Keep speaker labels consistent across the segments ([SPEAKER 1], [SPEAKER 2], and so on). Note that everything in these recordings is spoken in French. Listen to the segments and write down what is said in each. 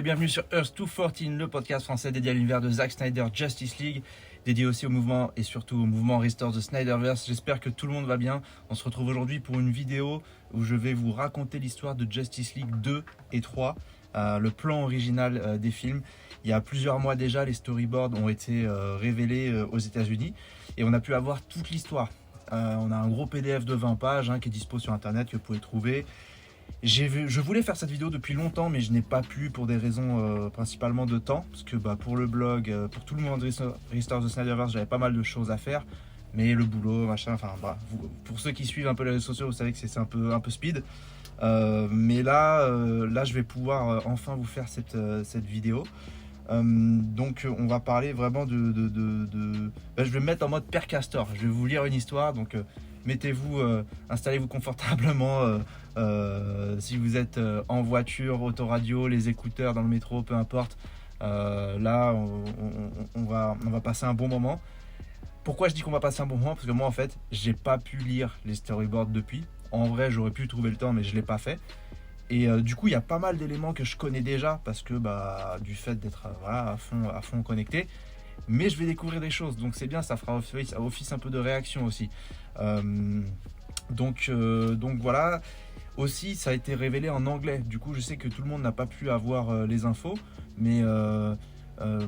[SPEAKER 1] et bienvenue sur Earth 214, le podcast français dédié à l'univers de Zack Snyder Justice League, dédié aussi au mouvement et surtout au mouvement Restore the Snyderverse. J'espère que tout le monde va bien. On se retrouve aujourd'hui pour une vidéo où je vais vous raconter l'histoire de Justice League 2 et 3, le plan original des films. Il y a plusieurs mois déjà, les storyboards ont été révélés aux États-Unis et on a pu avoir toute l'histoire. On a un gros PDF de 20 pages qui est dispo sur internet, que vous pouvez trouver. Je voulais faire cette vidéo depuis longtemps, mais je n'ai pas pu pour des raisons principalement de temps, parce que pour le blog, pour tout le monde Restore the Snyderverse, j'avais pas mal de choses à faire, mais le boulot, machin, enfin pour ceux qui suivent un peu les réseaux sociaux, vous savez que c'est un peu speed. Mais là, je vais pouvoir enfin vous faire cette vidéo. Donc on va parler vraiment je vais me mettre en mode Père Castor. Je vais vous lire une histoire, donc mettez-vous, installez-vous confortablement si vous êtes en voiture, autoradio, les écouteurs, dans le métro, peu importe. Là on va passer un bon moment. Pourquoi je dis qu'on va passer un bon moment? Parce que moi en fait j'ai pas pu lire les storyboards depuis. En vrai j'aurais pu trouver le temps, mais je l'ai pas fait. Et du coup, il y a pas mal d'éléments que je connais déjà parce que du fait d'être à fond connecté. Mais je vais découvrir des choses, donc c'est bien, ça fera office un peu de réaction aussi. Donc voilà. Aussi, ça a été révélé en anglais. Du coup, je sais que tout le monde n'a pas pu avoir les infos, mais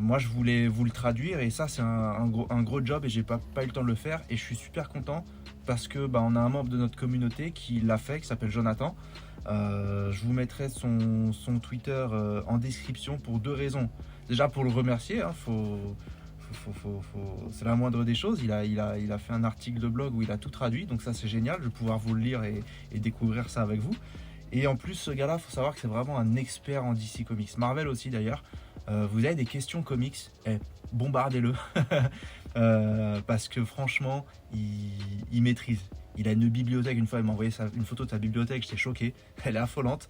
[SPEAKER 1] moi, je voulais vous le traduire et ça, c'est un gros job et j'ai pas eu le temps de le faire. Et je suis super content parce que on a un membre de notre communauté qui l'a fait, qui s'appelle Jonathan. Je vous mettrai son Twitter en description pour deux raisons. Déjà pour le remercier, c'est la moindre des choses. Il a fait un article de blog où il a tout traduit, donc ça c'est génial. Je vais pouvoir vous le lire et découvrir ça avec vous. Et en plus, ce gars-là, faut savoir que c'est vraiment un expert en DC Comics. Marvel aussi d'ailleurs. Vous avez des questions comics, bombardez-le. Parce que franchement, il maîtrise. Il a une bibliothèque, une fois il m'a envoyé une photo de sa bibliothèque, j'étais choqué, elle est affolante.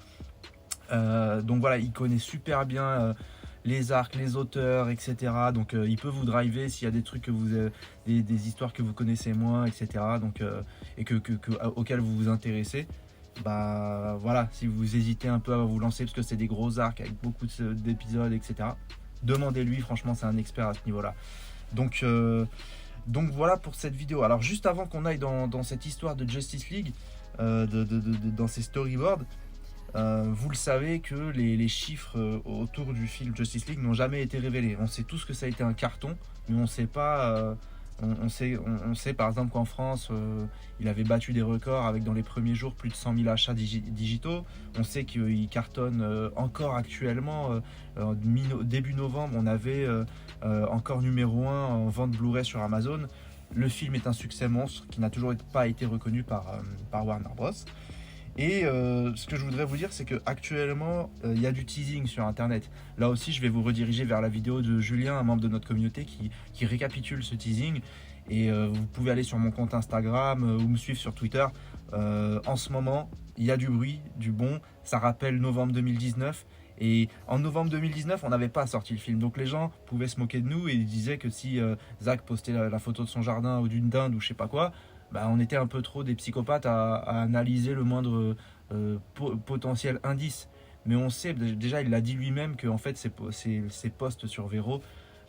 [SPEAKER 1] Donc voilà, il connaît super bien les arcs, les auteurs, etc. Donc il peut vous driver s'il y a des trucs que des histoires que vous connaissez moins, etc. Donc, et auxquelles vous vous intéressez. Voilà, si vous hésitez un peu à vous lancer, parce que c'est des gros arcs avec beaucoup d'épisodes, etc. Demandez-lui, franchement c'est un expert à ce niveau-là. Donc voilà pour cette vidéo. Alors juste avant qu'on aille dans cette histoire de Justice League, dans ces storyboards, vous le savez que les chiffres autour du film Justice League n'ont jamais été révélés. On sait tous que ça a été un carton, mais on ne sait pas... on sait par exemple qu'en France, il avait battu des records avec dans les premiers jours plus de 100 000 achats digitaux. On sait qu'il cartonne encore actuellement. Début novembre, on avait encore numéro 1 en vente Blu-ray sur Amazon. Le film est un succès monstre qui n'a toujours pas été reconnu par Warner Bros. Et ce que je voudrais vous dire, c'est qu'actuellement, il y a du teasing sur internet. Là aussi, je vais vous rediriger vers la vidéo de Julien, un membre de notre communauté, qui récapitule ce teasing. Et vous pouvez aller sur mon compte Instagram ou me suivre sur Twitter. En ce moment, il y a du bruit, du bon. Ça rappelle novembre 2019. Et en novembre 2019, on n'avait pas sorti le film. Donc les gens pouvaient se moquer de nous et disaient que si Zack postait la photo de son jardin ou d'une dinde ou je sais pas quoi, on était un peu trop des psychopathes à analyser le moindre potentiel indice. Mais on sait, déjà il l'a dit lui-même, que en fait ces posts sur Vero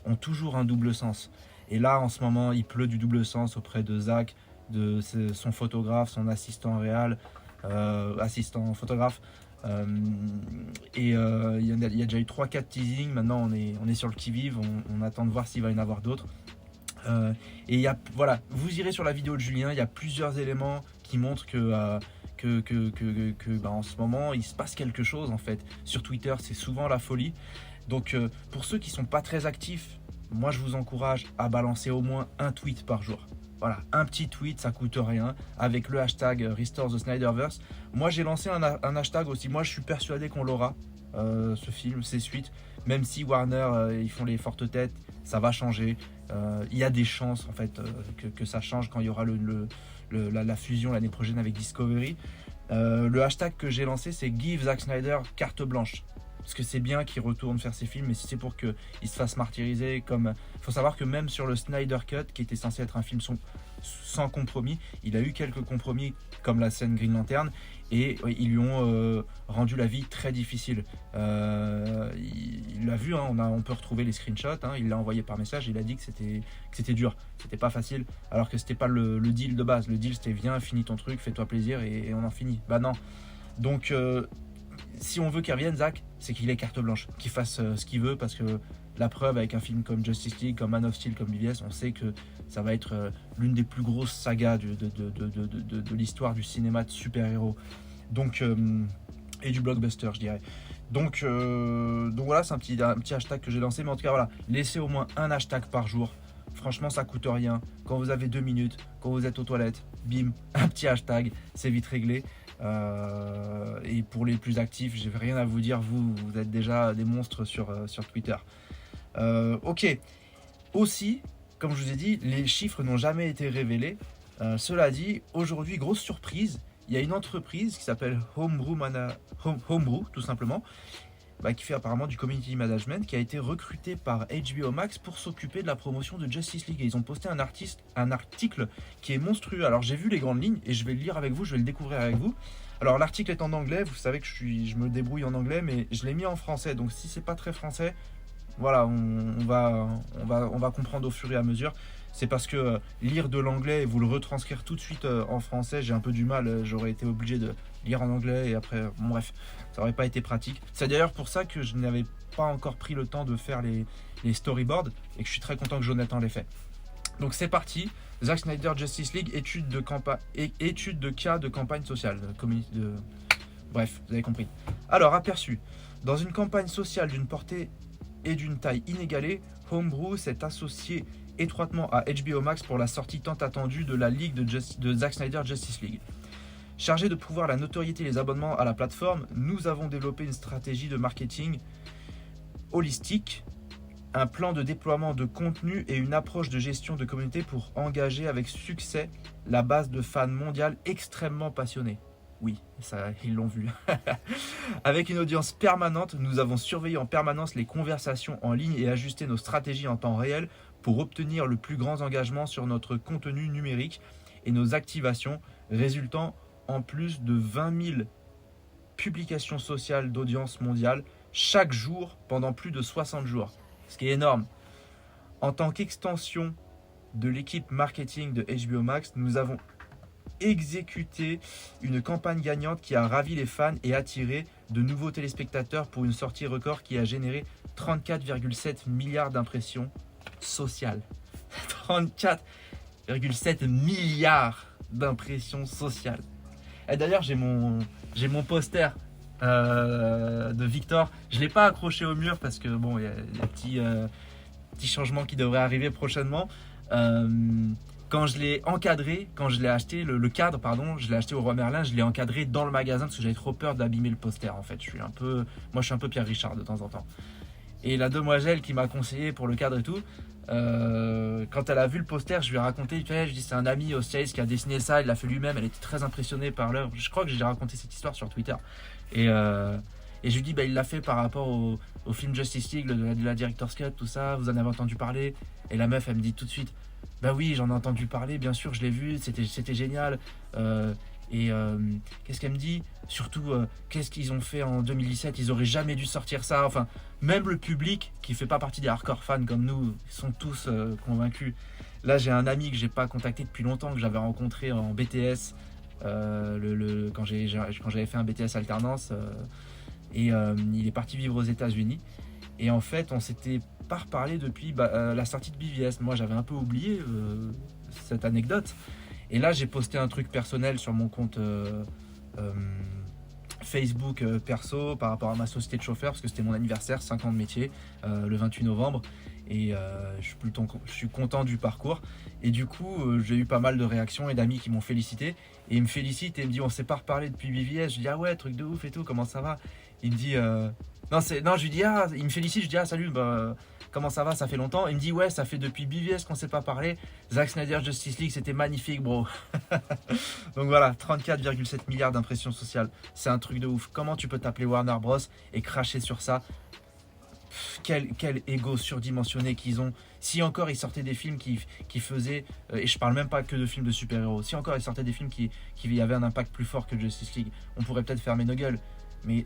[SPEAKER 1] ont toujours un double sens. Et là en ce moment il pleut du double sens auprès de Zack, de son photographe, son assistant réal, assistant photographe. Il y a déjà eu 3-4 teasings. Maintenant on est sur le qui-vive, on attend de voir s'il va y en avoir d'autres. Et voilà, vous irez sur la vidéo de Julien, il y a plusieurs éléments qui montrent que en ce moment il se passe quelque chose en fait. Sur Twitter c'est souvent la folie. Donc pour ceux qui sont pas très actifs, moi je vous encourage à balancer au moins un tweet par jour. Voilà, un petit tweet, ça coûte rien, avec le hashtag Restore the Snyderverse. Moi j'ai lancé un hashtag aussi. Moi je suis persuadé qu'on l'aura, ce film, ces suites. Même si Warner ils font les fortes têtes, ça va changer. Il y a des chances en fait que ça change quand il y aura la fusion l'année prochaine avec Discovery. Le hashtag que j'ai lancé, c'est Give Zack Snyder carte blanche. Parce que c'est bien qu'il retourne faire ses films, mais si c'est pour qu'il se fasse martyriser, faut savoir que même sur le Snyder Cut, qui était censé être un film sans compromis. Il a eu quelques compromis comme la scène Green Lantern et ils lui ont rendu la vie très difficile. Il l'a vu, hein, on peut retrouver les screenshots, hein, il l'a envoyé par message, il a dit que c'était dur, c'était pas facile, alors que c'était pas le deal de base. Le deal c'était viens, finis ton truc, fais-toi plaisir et on en finit. Bah non. Donc si on veut qu'il revienne, Zack, c'est qu'il ait carte blanche, qu'il fasse ce qu'il veut, parce que la preuve avec un film comme Justice League, comme Man of Steel, comme BVS, on sait que ça va être l'une des plus grosses sagas de l'histoire du cinéma de super-héros. Donc, et du blockbuster, je dirais. Donc voilà, c'est un petit hashtag que j'ai lancé. Mais en tout cas, voilà, laissez au moins un hashtag par jour. Franchement, ça coûte rien. Quand vous avez 2 minutes, quand vous êtes aux toilettes, bim, un petit hashtag, c'est vite réglé. Et pour les plus actifs, j'ai rien à vous dire. Vous êtes déjà des monstres sur Twitter. Ok. Aussi, comme je vous ai dit, les chiffres n'ont jamais été révélés. Cela dit, aujourd'hui, grosse surprise, il y a une entreprise qui s'appelle Homebrew, tout simplement, qui fait apparemment du community management, qui a été recrutée par HBO Max pour s'occuper de la promotion de Justice League. Et ils ont posté un article qui est monstrueux. Alors j'ai vu les grandes lignes et je vais le lire avec vous, je vais le découvrir avec vous. Alors l'article est en anglais, vous savez que je me débrouille en anglais, mais je l'ai mis en français. Donc si c'est pas très français, voilà, on va comprendre au fur et à mesure. C'est parce que lire de l'anglais et vous le retranscrire tout de suite en français, j'ai un peu du mal. J'aurais été obligé de lire en anglais et après, bon, bref, ça n'aurait pas été pratique. C'est d'ailleurs pour ça que je n'avais pas encore pris le temps de faire les storyboards et que je suis très content que Jonathan l'ait fait. Donc c'est parti. Zack Snyder Justice League, étude de cas de campagne sociale. Bref, vous avez compris. Alors, aperçu. Dans une campagne sociale d'une portée et d'une taille inégalée, Homebrew s'est associé étroitement à HBO Max pour la sortie tant attendue de la ligue de Zack Snyder Justice League. Chargé de pouvoir la notoriété et les abonnements à la plateforme, nous avons développé une stratégie de marketing holistique, un plan de déploiement de contenu et une approche de gestion de communauté pour engager avec succès la base de fans mondiale extrêmement passionnés. Oui, ça, ils l'ont vu. Avec une audience permanente, nous avons surveillé en permanence les conversations en ligne et ajusté nos stratégies en temps réel pour obtenir le plus grand engagement sur notre contenu numérique et nos activations, résultant en plus de 20 000 publications sociales d'audience mondiale chaque jour pendant plus de 60 jours. Ce qui est énorme. En tant qu'extension de l'équipe marketing de HBO Max, nous avons exécuté une campagne gagnante qui a ravi les fans et attiré de nouveaux téléspectateurs pour une sortie record qui a généré 34,7 milliards d'impressions sociales. 34,7 milliards d'impressions sociales. Et d'ailleurs, j'ai mon poster de Victor. Je ne l'ai pas accroché au mur parce que bon, il y a des petits changements qui devraient arriver prochainement. Quand je l'ai encadré, quand je l'ai acheté, le cadre, pardon, je l'ai acheté au Roi Merlin, je l'ai encadré dans le magasin parce que j'avais trop peur d'abîmer le poster en fait. Moi je suis un peu Pierre Richard de temps en temps. Et la demoiselle qui m'a conseillé pour le cadre et tout, quand elle a vu le poster, je lui ai raconté, je dis c'est un ami au States qui a dessiné ça, il l'a fait lui-même, elle était très impressionnée par l'œuvre. Je crois que j'ai raconté cette histoire sur Twitter. Et je lui dis, il l'a fait par rapport au film Justice League, de la Director's Cut, tout ça, vous en avez entendu parler? Et la meuf, elle me dit tout de suite, bah oui, j'en ai entendu parler, bien sûr, je l'ai vu, c'était génial. Qu'est-ce qu'elle me dit? Surtout, qu'est-ce qu'ils ont fait en 2017? Ils auraient jamais dû sortir ça. Enfin, même le public, qui fait pas partie des hardcore fans comme nous, sont tous convaincus. Là, j'ai un ami que j'ai pas contacté depuis longtemps, que j'avais rencontré en BTS, quand j'avais fait un BTS alternance, il est parti vivre aux États-Unis. Et en fait, on s'était pas reparlé depuis la sortie de BVS. Moi, j'avais un peu oublié cette anecdote. Et là, j'ai posté un truc personnel sur mon compte Facebook perso par rapport à ma société de chauffeur, parce que c'était mon anniversaire, 5 ans de métier, le 28 novembre. Et je suis content du parcours. Et du coup, j'ai eu pas mal de réactions et d'amis qui m'ont félicité. Et ils me félicitent et ils me disent, on s'est pas reparlé depuis BVS. Je dis, ah ouais, truc de ouf et tout, comment ça va? Il me dit, je lui dis, il me félicite, je dis, salut, comment ça va, ça fait longtemps. Il me dit, ouais, ça fait depuis BVS qu'on s'est pas parlé. Zack Snyder Justice League, c'était magnifique, bro. Donc voilà, 34,7 milliards d'impressions sociales. C'est un truc de ouf. Comment tu peux t'appeler Warner Bros et cracher sur ça? Quel ego surdimensionné qu'ils ont. Si encore ils sortaient des films qui faisaient, et je parle même pas que de films de super-héros, si encore ils sortaient des films qui avaient un impact plus fort que Justice League, on pourrait peut-être fermer nos gueules. Mais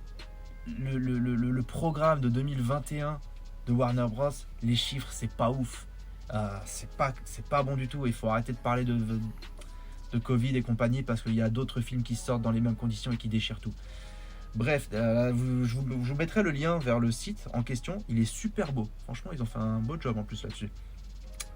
[SPEAKER 1] le programme de 2021 de Warner Bros, les chiffres, c'est pas ouf. C'est pas bon du tout. Il faut arrêter de parler de Covid et compagnie parce qu'il y a d'autres films qui sortent dans les mêmes conditions et qui déchirent tout. Bref, je vous mettrai le lien vers le site en question. Il est super beau. Franchement, ils ont fait un beau job en plus là-dessus.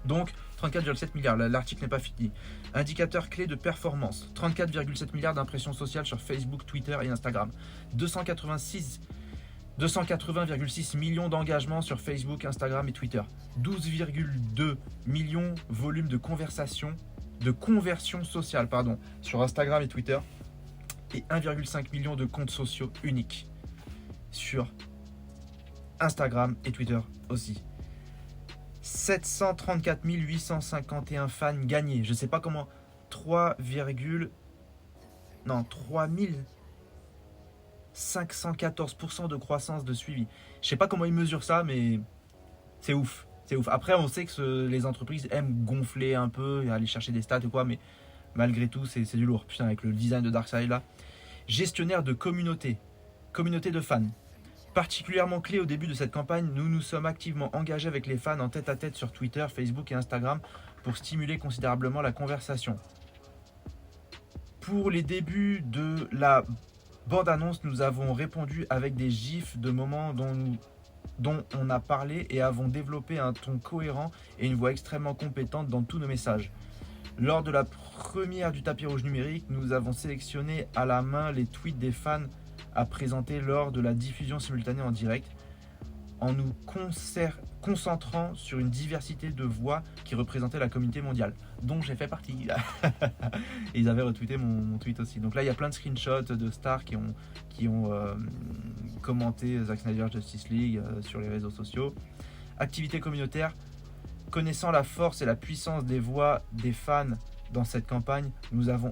[SPEAKER 1] Donc, 34,7 milliards. L'article n'est pas fini. Indicateur clé de performance. 34,7 milliards d'impressions sociales sur Facebook, Twitter et Instagram. 280,6 millions d'engagements sur Facebook, Instagram et Twitter. 12,2 millions volume de conversion sociale sur Instagram et Twitter. Et 1,5 million de comptes sociaux uniques sur Instagram et Twitter aussi. 734 851 fans gagnés. Je sais pas comment. 3514% de croissance de suivi. Je sais pas comment ils mesurent ça, mais c'est ouf. C'est ouf. Après, on sait que les entreprises aiment gonfler un peu et aller chercher des stats ou quoi, mais malgré tout, c'est du lourd. Putain, avec le design de Darkseid là. Gestionnaire de communauté de fans. Particulièrement clé au début de cette campagne, nous nous sommes activement engagés avec les fans en tête-à-tête sur Twitter, Facebook et Instagram pour stimuler considérablement la conversation. Pour les débuts de la bande-annonce, nous avons répondu avec des gifs de moments dont on a parlé et avons développé un ton cohérent et une voix extrêmement compétente dans tous nos messages. Lors de la première du tapis rouge numérique, nous avons sélectionné à la main les tweets des fans à présenter lors de la diffusion simultanée en direct, en nous concentrant sur une diversité de voix qui représentait la communauté mondiale, dont j'ai fait partie. Et ils avaient retweeté mon tweet aussi. Donc là, il y a plein de screenshots de stars qui ont commenté Zack Snyder Justice League sur les réseaux sociaux. Activité communautaire. Connaissant la force et la puissance des voix des fans dans cette campagne, nous avons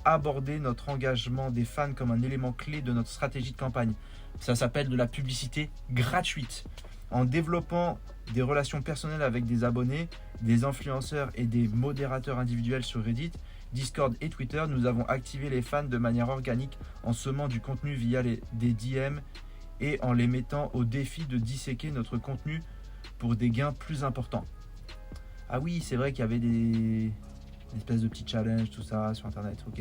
[SPEAKER 1] abordé notre engagement des fans comme un élément clé de notre stratégie de campagne. Ça s'appelle de la publicité gratuite. En développant des relations personnelles avec des abonnés, des influenceurs et des modérateurs individuels sur Reddit, Discord et Twitter, nous avons activé les fans de manière organique en semant du contenu via des DM et en les mettant au défi de disséquer notre contenu pour des gains plus importants. Ah oui, c'est vrai qu'il y avait des espèces de petits challenges, tout ça sur internet, ok.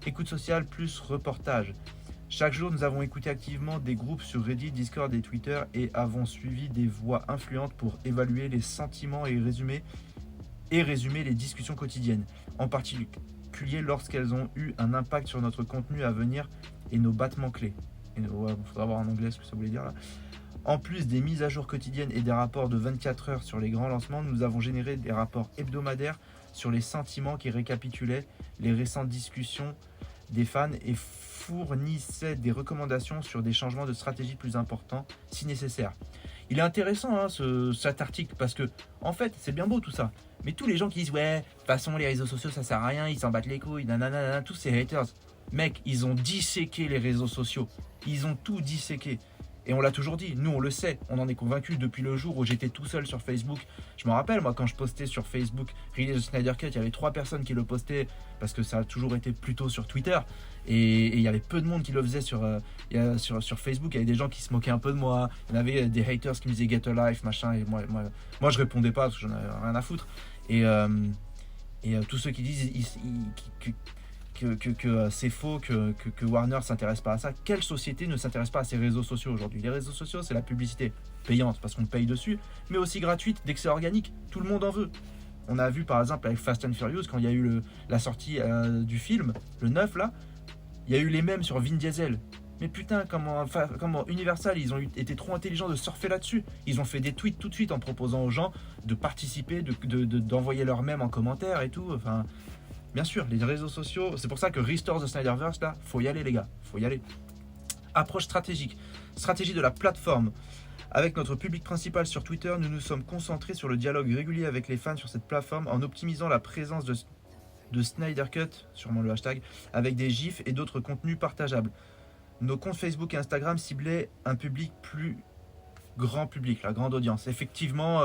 [SPEAKER 1] Écoute sociale plus reportage. Chaque jour, nous avons écouté activement des groupes sur Reddit, Discord et Twitter et avons suivi des voix influentes pour évaluer les sentiments et résumer les discussions quotidiennes, en particulier lorsqu'elles ont eu un impact sur notre contenu à venir et nos battements clés. Il faudra voir en anglais ce que ça voulait dire là. En plus des mises à jour quotidiennes et des rapports de 24 heures sur les grands lancements, nous avons généré des rapports hebdomadaires sur les sentiments qui récapitulaient les récentes discussions des fans et fournissaient des recommandations sur des changements de stratégie plus importants si nécessaire. Il est intéressant cet article parce que en fait c'est bien beau tout ça, mais tous les gens qui disent ouais, de toute façon les réseaux sociaux ça sert à rien, ils s'en battent les couilles, nanana, tous ces haters, mec, ils ont disséqué les réseaux sociaux, ils ont tout disséqué. Et on l'a toujours dit, nous on le sait, on en est convaincus depuis le jour où j'étais tout seul sur Facebook. Je me rappelle, moi, quand je postais sur Facebook Release the Snyder Cut, il y avait 3 personnes qui le postaient parce que ça a toujours été plutôt sur Twitter. Et il y avait peu de monde qui le faisait sur Facebook. Il y avait des gens qui se moquaient un peu de moi. Il y en avait des haters qui me disaient Get a Life, machin. Et moi je répondais pas parce que j'en avais rien à foutre. Et tous ceux qui disent que c'est faux, que Warner s'intéresse pas à ça. Quelle société ne s'intéresse pas à ces réseaux sociaux aujourd'hui? Les réseaux sociaux, c'est la publicité payante parce qu'on paye dessus, mais aussi gratuite dès que c'est organique. Tout le monde en veut. On a vu par exemple avec Fast and Furious, quand il y a eu la sortie du film, le 9 là, il y a eu les mêmes sur Vin Diesel. Mais putain, comment Universal, ils ont été trop intelligents de surfer là-dessus. Ils ont fait des tweets tout de suite en proposant aux gens de participer, d'envoyer leurs mèmes en commentaire et tout. Enfin, bien sûr, les réseaux sociaux, c'est pour ça que Restore the Snyderverse, là, faut y aller les gars, faut y aller. Approche stratégique, stratégie de la plateforme. Avec notre public principal sur Twitter, nous nous sommes concentrés sur le dialogue régulier avec les fans sur cette plateforme en optimisant la présence de Snyder Cut, sûrement le hashtag, avec des gifs et d'autres contenus partageables. Nos comptes Facebook et Instagram ciblaient un public plus grand public, la grande audience. Effectivement,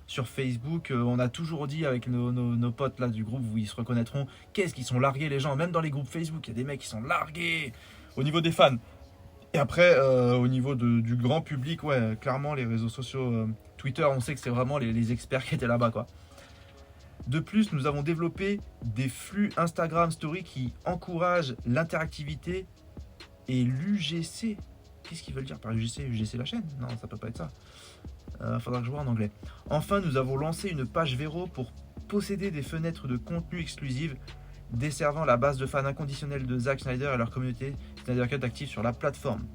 [SPEAKER 1] sur Facebook, on a toujours dit avec nos potes là du groupe, où ils se reconnaîtront, qu'est-ce qu'ils sont largués les gens, même dans les groupes Facebook, il y a des mecs qui sont largués au niveau des fans. Et après, au niveau du grand public, ouais, clairement les réseaux sociaux, Twitter, on sait que c'est vraiment les experts qui étaient là-bas, quoi. De plus, nous avons développé des flux Instagram Story qui encouragent l'interactivité et l'UGC. Qu'est-ce qu'ils veulent dire par UGC? UGC la chaîne? Non, ça peut pas être ça. Faudra que je vois en anglais. Enfin, nous avons lancé une page Vero pour posséder des fenêtres de contenu exclusives desservant la base de fans inconditionnels de Zack Snyder et leur communauté Snyder Cut active sur la plateforme.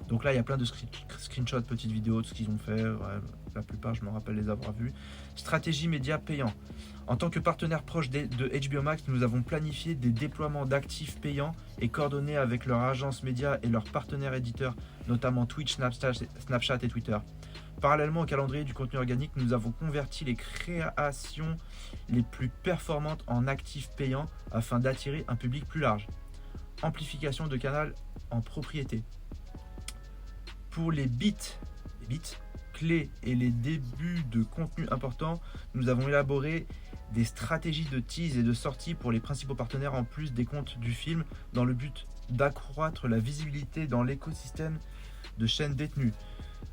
[SPEAKER 1] Donc là, il y a plein de screenshots, petites vidéos de ce qu'ils ont fait. Ouais, la plupart, je me rappelle les avoir vus. Stratégie média payant. En tant que partenaire proche de HBO Max, nous avons planifié des déploiements d'actifs payants et coordonnés avec leur agence média et leurs partenaires éditeurs, notamment Twitch, Snapchat et Twitter. Parallèlement au calendrier du contenu organique, nous avons converti les créations les plus performantes en actifs payants afin d'attirer un public plus large. Amplification de canal en propriété. Pour les bits clés et les débuts de contenu importants, nous avons élaboré des stratégies de tease et de sortie pour les principaux partenaires en plus des comptes du film dans le but d'accroître la visibilité dans l'écosystème de chaînes détenues.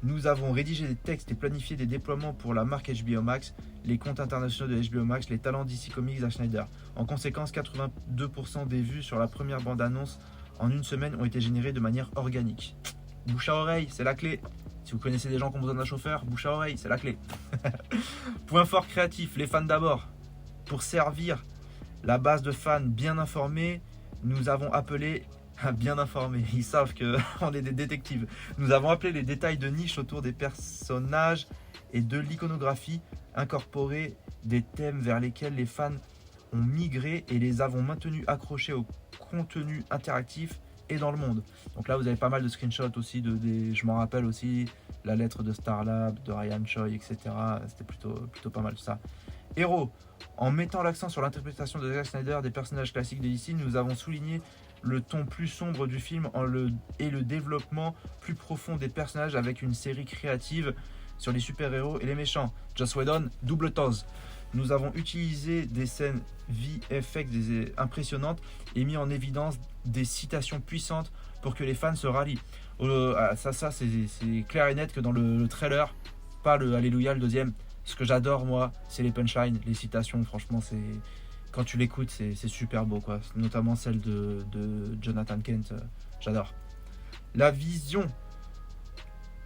[SPEAKER 1] Nous avons rédigé des textes et planifié des déploiements pour la marque HBO Max, les comptes internationaux de HBO Max, les talents DC Comics Zack Snyder. En conséquence, 82% des vues sur la première bande-annonce en une semaine ont été générées de manière organique. Bouche à oreille, c'est la clé. Si vous connaissez des gens qui ont besoin d'un chauffeur, bouche à oreille, c'est la clé. Point fort créatif, les fans d'abord. Pour servir la base de fans bien informés, nous avons appelé... bien informés, ils savent qu'on est des détectives. Nous avons appelé les détails de niche autour des personnages et de l'iconographie, incorporé des thèmes vers lesquels les fans ont migré et les avons maintenus accrochés au contenu interactif et dans le monde. Donc là vous avez pas mal de screenshots aussi, je m'en rappelle aussi, la lettre de Starlab, de Ryan Choi, etc. C'était plutôt pas mal ça. Héros, en mettant l'accent sur l'interprétation de Zack Snyder des personnages classiques de DC, nous avons souligné le ton plus sombre du film et le développement plus profond des personnages avec une série créative sur les super-héros et les méchants. Joss Whedon, double tose. Nous avons utilisé des scènes VFX impressionnantes et mis en évidence des citations puissantes pour que les fans se rallient. Ça c'est clair et net que dans le trailer, pas le Alléluia, le deuxième. Ce que j'adore moi, c'est les punchlines, les citations. Franchement, quand tu l'écoutes, c'est super beau, quoi. Notamment celle de Jonathan Kent, j'adore. La vision.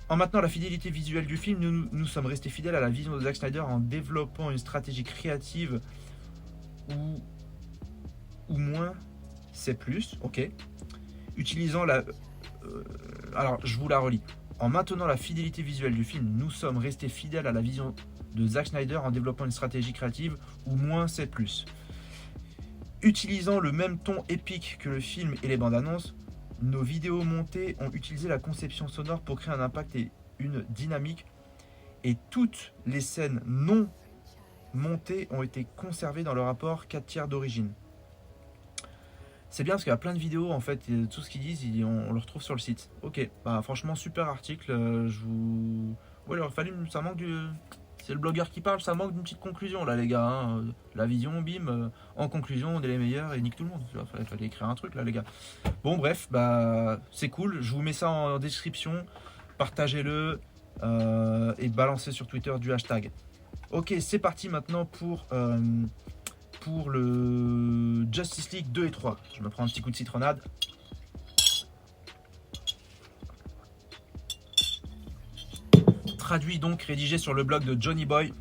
[SPEAKER 1] En maintenant la fidélité visuelle du film, nous sommes restés fidèles à la vision de Zack Snyder en développant une stratégie créative ou moins c'est plus, ok. Utilisant alors je vous la relis. En maintenant la fidélité visuelle du film, nous sommes restés fidèles à la vision de Zack Snyder en développant une stratégie créative où moins c'est plus. Utilisant le même ton épique que le film et les bandes annonces, nos vidéos montées ont utilisé la conception sonore pour créer un impact et une dynamique, et toutes les scènes non montées ont été conservées dans le rapport 4/3 d'origine. C'est bien parce qu'il y a plein de vidéos, en fait, tout ce qu'ils disent, on le retrouve sur le site. Ok, bah franchement, super article. Ouais, il aurait fallu, ça manque du... C'est le blogueur qui parle, ça manque d'une petite conclusion là les gars. Hein. La vision, bim, en conclusion, on est les meilleurs et nique tout le monde. Il fallait écrire un truc là les gars. Bon bref, bah c'est cool. Je vous mets ça en description. Partagez-le et balancez sur Twitter du hashtag. Ok, c'est parti maintenant pour le Justice League 2 et 3. Je me prends un petit coup de citronnade. Traduit donc, rédigé sur le blog de Johnny Boy,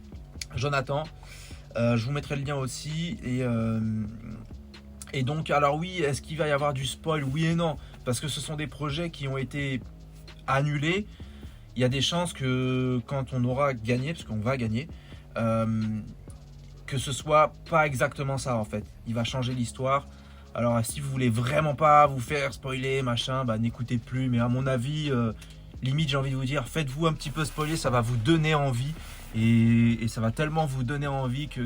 [SPEAKER 1] Jonathan. Je vous mettrai le lien aussi. Et donc, alors oui, est-ce qu'il va y avoir du spoil? Oui et non, parce que ce sont des projets qui ont été annulés. Il y a des chances que quand on aura gagné, parce qu'on va gagner, que ce soit pas exactement ça en fait. Il va changer l'histoire. Alors si vous voulez vraiment pas vous faire spoiler, machin, bah n'écoutez plus. Mais à mon avis... limite j'ai envie de vous dire, faites-vous un petit peu spoiler, ça va vous donner envie et ça va tellement vous donner envie que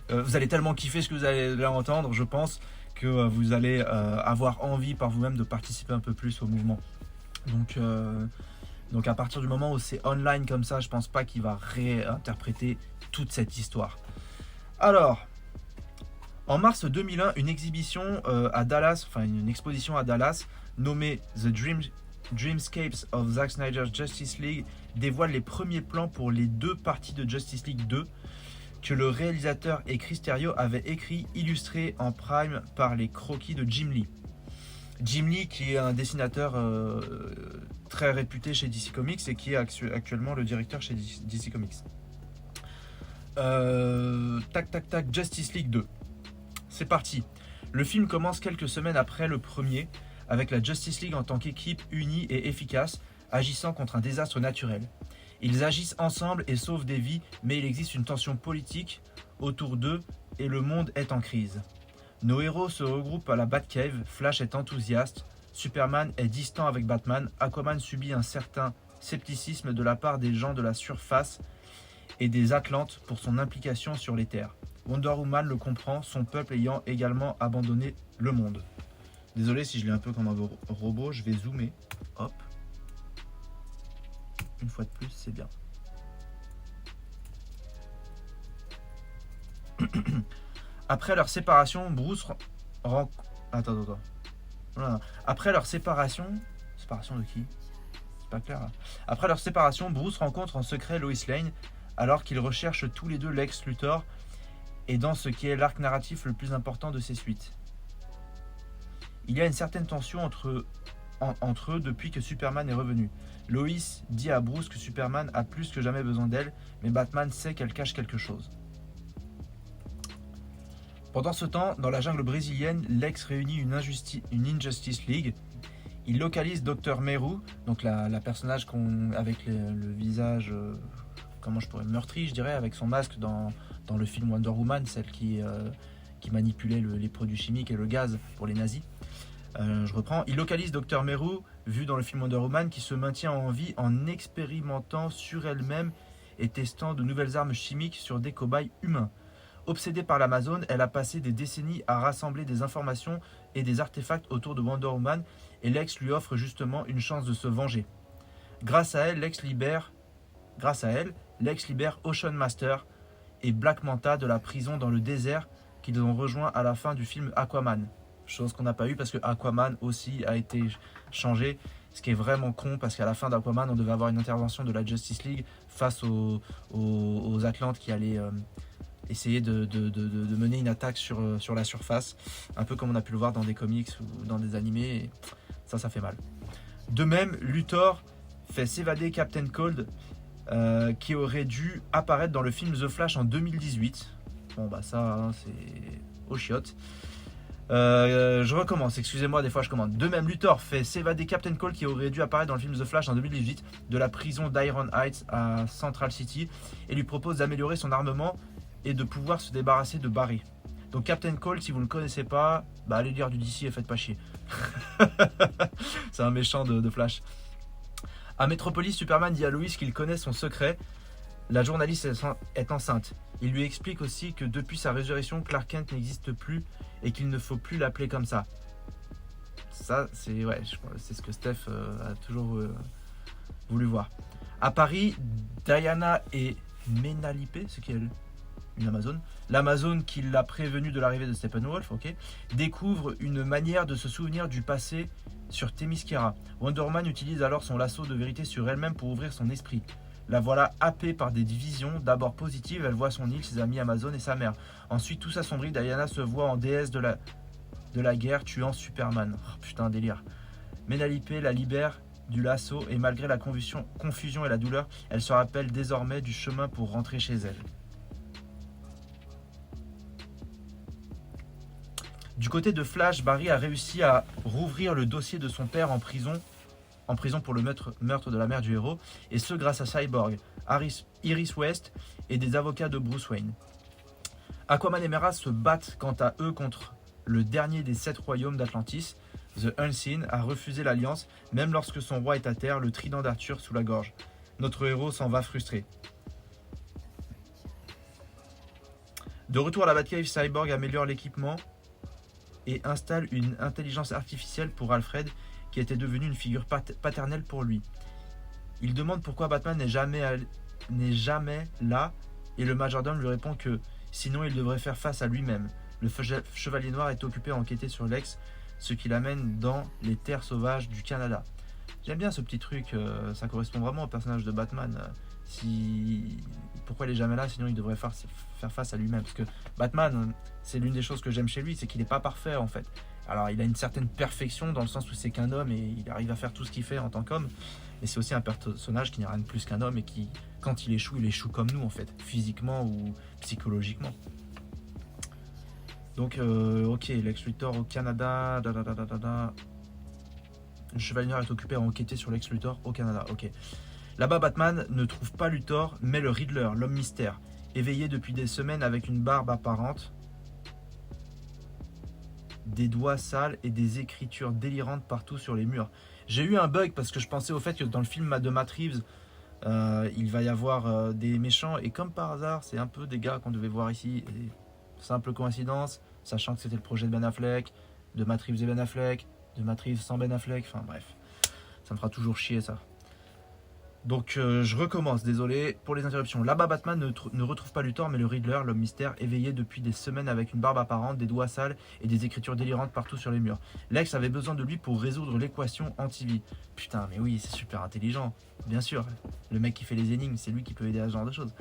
[SPEAKER 1] vous allez tellement kiffer ce que vous allez entendre, je pense que vous allez avoir envie par vous-même de participer un peu plus au mouvement. Donc Donc à partir du moment où c'est online comme ça, je pense pas qu'il va réinterpréter toute cette histoire. Alors, en mars 2001, une exhibition à Dallas, enfin une exposition à Dallas, nommée Dreamscapes of Zack Snyder's Justice League, dévoile les premiers plans pour les 2 parties de Justice League 2 que le réalisateur et Chris Terrio avaient écrit, illustrés en prime par les croquis de Jim Lee. Jim Lee, qui est un dessinateur très réputé chez DC Comics et qui est actuellement le directeur chez DC Comics. Justice League 2. C'est parti. Le film commence quelques semaines après le premier, avec la Justice League en tant qu'équipe unie et efficace, agissant contre un désastre naturel. Ils agissent ensemble et sauvent des vies, mais il existe une tension politique autour d'eux et le monde est en crise. Nos héros se regroupent à la Batcave, Flash est enthousiaste, Superman est distant avec Batman, Aquaman subit un certain scepticisme de la part des gens de la surface et des Atlantes pour son implication sur les terres. Wonder Woman le comprend, son peuple ayant également abandonné le monde. Désolé si je l'ai un peu comme un robot, je vais zoomer. Hop. Une fois de plus, c'est bien. Après leur séparation, Bruce Attends. Voilà. Après leur séparation... Séparation de qui? C'est pas clair là. Après leur séparation, Bruce rencontre en secret Lois Lane alors qu'ils recherchent tous les deux Lex Luthor et dans ce qui est l'arc narratif le plus important de ces suites. Il y a une certaine tension entre eux depuis que Superman est revenu. Lois dit à Bruce que Superman a plus que jamais besoin d'elle, mais Batman sait qu'elle cache quelque chose. Pendant ce temps, dans la jungle brésilienne, Lex réunit une Injustice League. Il localise Dr Meru, donc la personnage avec le visage, meurtri, je dirais, avec son masque dans le film Wonder Woman, celle qui manipulait les produits chimiques et le gaz pour les nazis. Je reprends. Il localise Dr Meru, vu dans le film Wonder Woman, qui se maintient en vie en expérimentant sur elle-même et testant de nouvelles armes chimiques sur des cobayes humains. Obsédée par l'Amazone, elle a passé des décennies à rassembler des informations et des artefacts autour de Wonder Woman et Lex lui offre justement une chance de se venger. Grâce à elle, Lex libère Ocean Master et Black Manta de la prison dans le désert qu'ils ont rejoint à la fin du film Aquaman. Chose qu'on n'a pas eu parce que Aquaman aussi a été changé, ce qui est vraiment con parce qu'à la fin d'Aquaman on devait avoir une intervention de la Justice League face aux Atlantes qui allaient essayer de mener une attaque sur la surface, un peu comme on a pu le voir dans des comics ou dans des animés, et ça fait mal. De même, Luthor fait s'évader Captain Cold qui aurait dû apparaître dans le film The Flash en 2018. Bon bah ça hein, c'est au chiotte. Je recommence, excusez-moi, des fois je commande. De même, Luthor fait s'évader Captain Cold qui aurait dû apparaître dans le film The Flash en 2018 de la prison d'Iron Heights à Central City et lui propose d'améliorer son armement et de pouvoir se débarrasser de Barry. Donc Captain Cold, si vous ne le connaissez pas, bah allez lire du DC et faites pas chier. C'est un méchant de Flash. À Metropolis, Superman dit à Lois qu'il connaît son secret. La journaliste est enceinte. Il lui explique aussi que depuis sa résurrection, Clark Kent n'existe plus et qu'il ne faut plus l'appeler comme ça. Ça, c'est ce que Steph a toujours voulu voir. À Paris, Diana et Menalipe, c'est qui elle ? Une Amazone. L'Amazone qui l'a prévenu de l'arrivée de Steppenwolf, découvre une manière de se souvenir du passé sur Themyscira. Wonder Woman utilise alors son lasso de vérité sur elle-même pour ouvrir son esprit. La voilà happée par des visions, d'abord positives, elle voit son île, ses amis Amazon et sa mère. Ensuite, tout s'assombrit, Diana se voit en déesse de la guerre, tuant Superman. Oh, putain, délire. Menalipe la libère du lasso et malgré la confusion et la douleur, elle se rappelle désormais du chemin pour rentrer chez elle. Du côté de Flash, Barry a réussi à rouvrir le dossier de son père en prison pour le meurtre de la mère du héros, et ce grâce à Cyborg, Iris West et des avocats de Bruce Wayne. Aquaman et Mera se battent quant à eux contre le dernier des 7 royaumes d'Atlantis. The Unseen a refusé l'alliance, même lorsque son roi est à terre, le trident d'Arthur sous la gorge. Notre héros s'en va frustré. De retour à la Batcave, Cyborg améliore l'équipement et installe une intelligence artificielle pour Alfred, qui était devenu une figure paternelle pour lui. Il demande pourquoi Batman n'est jamais là et le majordome lui répond que sinon il devrait faire face à lui-même. Le Chevalier Noir est occupé à enquêter sur Lex, ce qui l'amène dans les terres sauvages du Canada. J'aime bien ce petit truc, ça correspond vraiment au personnage de Batman. Pourquoi il est jamais là, sinon il devrait faire face à lui-même. Parce que Batman, c'est l'une des choses que j'aime chez lui, c'est qu'il n'est pas parfait en fait. Alors il a une certaine perfection dans le sens où c'est qu'un homme et il arrive à faire tout ce qu'il fait en tant qu'homme. Mais c'est aussi un personnage qui n'est rien de plus qu'un homme et qui, quand il échoue comme nous en fait, physiquement ou psychologiquement. Donc, ok, Lex Luthor au Canada. Le Chevalier Noir est occupé à enquêter sur Lex Luthor au Canada. Ok. Là-bas, Batman ne trouve pas Luthor, mais le Riddler, l'homme mystère, éveillé depuis des semaines avec une barbe apparente, des doigts sales et des écritures délirantes partout sur les murs. J'ai eu un bug parce que je pensais au fait que dans le film de Matt Reeves, il va y avoir des méchants et comme par hasard, c'est un peu des gars qu'on devait voir ici. Et simple coïncidence, sachant que c'était le projet de Ben Affleck, de Matt Reeves et Ben Affleck, de Matt Reeves sans Ben Affleck, enfin bref, ça me fera toujours chier ça. Donc je recommence, désolé pour les interruptions. Là-bas, Batman ne retrouve pas Luthor, mais le Riddler, l'homme mystère, éveillé depuis des semaines avec une barbe apparente, des doigts sales et des écritures délirantes partout sur les murs. Lex avait besoin de lui pour résoudre l'équation anti-vie. Putain, mais oui, c'est super intelligent. Bien sûr, le mec qui fait les énigmes, c'est lui qui peut aider à ce genre de choses.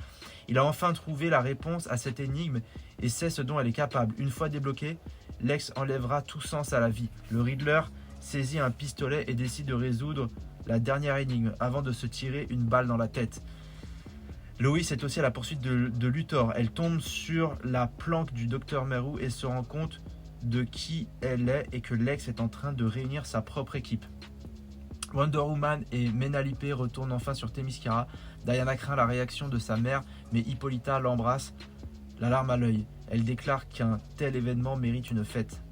[SPEAKER 1] Il a enfin trouvé la réponse à cette énigme et sait ce dont elle est capable. Une fois débloquée, Lex enlèvera tout sens à la vie. Le Riddler saisit un pistolet et décide de résoudre la dernière énigme avant de se tirer une balle dans la tête. Lois est aussi à la poursuite de Luthor. Elle tombe sur la planque du docteur Meru et se rend compte de qui elle est et que Lex est en train de réunir sa propre équipe. Wonder Woman et Menalipe retournent enfin sur Themyscira. Diana craint la réaction de sa mère, mais Hippolyta l'embrasse, la larme à l'œil. Elle déclare qu'un tel événement mérite une fête.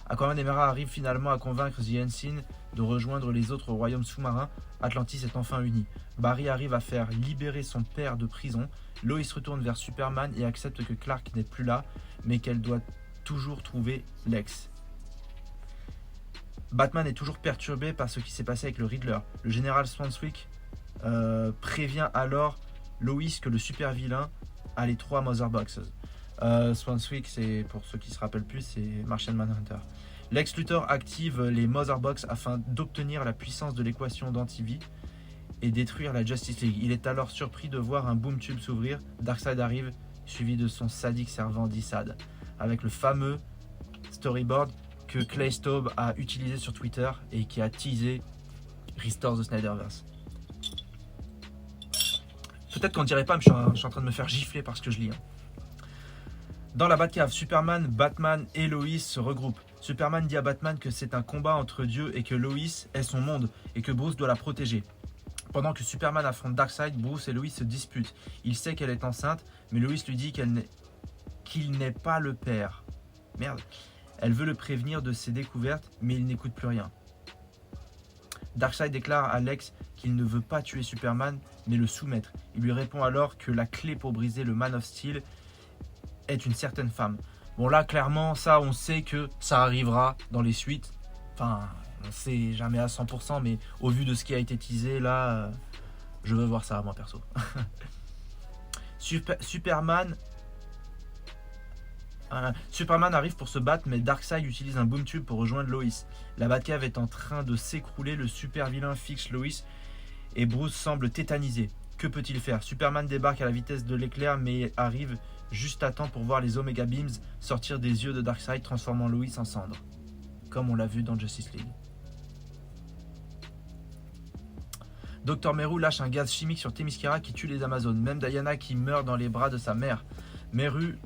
[SPEAKER 1] Aquaman et Mera arrivent finalement à convaincre The Unseen de rejoindre les autres royaumes sous-marins. Atlantis est enfin uni. Barry arrive à faire libérer son père de prison. Lois retourne vers Superman et accepte que Clark n'est plus là, mais qu'elle doit toujours trouver Lex. Batman est toujours perturbé par ce qui s'est passé avec le Riddler. Le général Swanswick prévient alors Lois que le super vilain a les 3 Mother Boxes. Swanswick, c'est, pour ceux qui se rappellent plus, c'est Martian Manhunter. Lex Luthor active les Mother Box afin d'obtenir la puissance de l'équation d'anti-vie et détruire la Justice League. Il est alors surpris de voir un boom tube s'ouvrir. Darkseid arrive, suivi de son sadique servant Dissad, avec le fameux storyboard que Clay Staub a utilisé sur Twitter et qui a teasé Restore the Snyderverse. Peut-être qu'on dirait pas, mais je suis en train de me faire gifler parce que je lis. Dans la Batcave, Superman, Batman et Lois se regroupent. Superman dit à Batman que c'est un combat entre dieux et que Lois est son monde et que Bruce doit la protéger. Pendant que Superman affronte Darkseid, Bruce et Lois se disputent. Il sait qu'elle est enceinte, mais Lois lui dit qu'il n'est pas le père. Merde. Elle veut le prévenir de ses découvertes, mais il n'écoute plus rien. Darkseid déclare à Lex qu'il ne veut pas tuer Superman, mais le soumettre. Il lui répond alors que la clé pour briser le Man of Steel est une certaine femme. Bon là, clairement, ça, on sait que ça arrivera dans les suites. Enfin, on sait jamais à 100%, mais au vu de ce qui a été teasé, là, je veux voir ça, moi, perso. Superman arrive pour se battre, mais Darkseid utilise un boom tube pour rejoindre Lois. La Batcave est en train de s'écrouler, le super vilain fixe Lois et Bruce semble tétanisé. Que peut-il faire? Superman débarque à la vitesse de l'éclair, mais arrive juste à temps pour voir les Omega Beams sortir des yeux de Darkseid, transformant Lois en cendres, comme on l'a vu dans Justice League. Dr Meru lâche un gaz chimique sur Themyscira qui tue les Amazones, même Diana qui meurt dans les bras de sa mère. Meru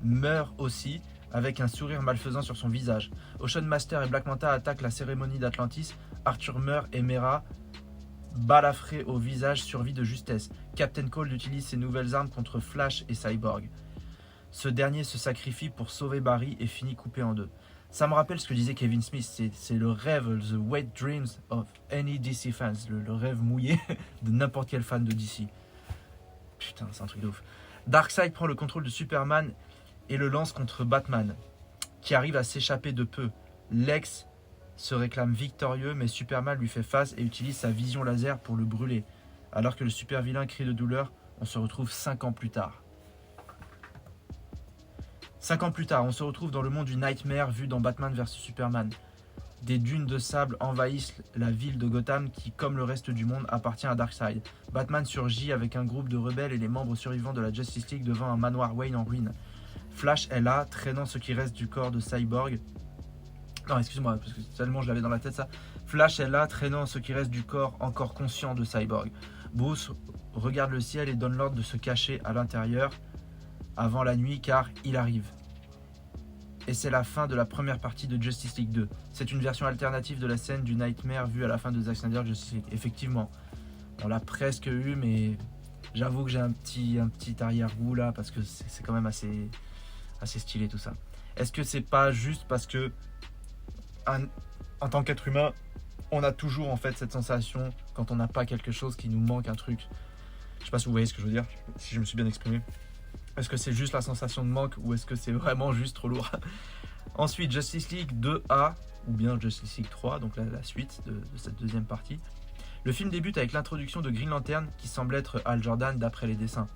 [SPEAKER 1] meurt aussi, avec un sourire malfaisant sur son visage. Ocean Master et Black Manta attaquent la cérémonie d'Atlantis. Arthur meurt et Mera, balafré au visage, survit de justesse. Captain Cold utilise ses nouvelles armes contre Flash et Cyborg. Ce dernier se sacrifie pour sauver Barry et finit coupé en deux. Ça me rappelle ce que disait Kevin Smith, c'est le rêve, the wet dreams of any DC fans, le rêve mouillé de n'importe quel fan de DC. Putain, c'est un truc de ouf. Darkseid prend le contrôle de Superman et le lance contre Batman, qui arrive à s'échapper de peu. Lex se réclame victorieux, mais Superman lui fait face et utilise sa vision laser pour le brûler. Alors que le super vilain crie de douleur, on se retrouve 5 ans plus tard. 5 ans plus tard, on se retrouve dans le monde du Nightmare vu dans Batman vs Superman. Des dunes de sable envahissent la ville de Gotham qui, comme le reste du monde, appartient à Darkseid. Batman surgit avec un groupe de rebelles et les membres survivants de la Justice League devant un manoir Wayne en ruine. Flash est là, traînant ce qui reste du corps de Cyborg. Non, excuse-moi, parce que tellement je l'avais dans la tête ça. Flash est là, traînant ce qui reste du corps encore conscient de Cyborg. Bruce regarde le ciel et donne l'ordre de se cacher à l'intérieur avant la nuit car il arrive. Et c'est la fin de la première partie de Justice League 2. C'est une version alternative de la scène du Nightmare vue à la fin de Zack Snyder Justice League. Effectivement, on l'a presque eu, mais j'avoue que j'ai un petit arrière-goût là, parce que c'est quand même assez stylé tout ça. Est-ce que c'est pas juste parce que en tant qu'être humain, on a toujours en fait cette sensation quand on n'a pas quelque chose, qui nous manque un truc. Je sais pas si vous voyez ce que je veux dire, si je me suis bien exprimé. Est-ce que c'est juste la sensation de manque ou est-ce que c'est vraiment juste trop lourd? Ensuite, Justice League 2A, ou bien Justice League 3, donc la suite de cette deuxième partie. Le film débute avec l'introduction de Green Lantern, qui semble être Hal Jordan d'après les dessins.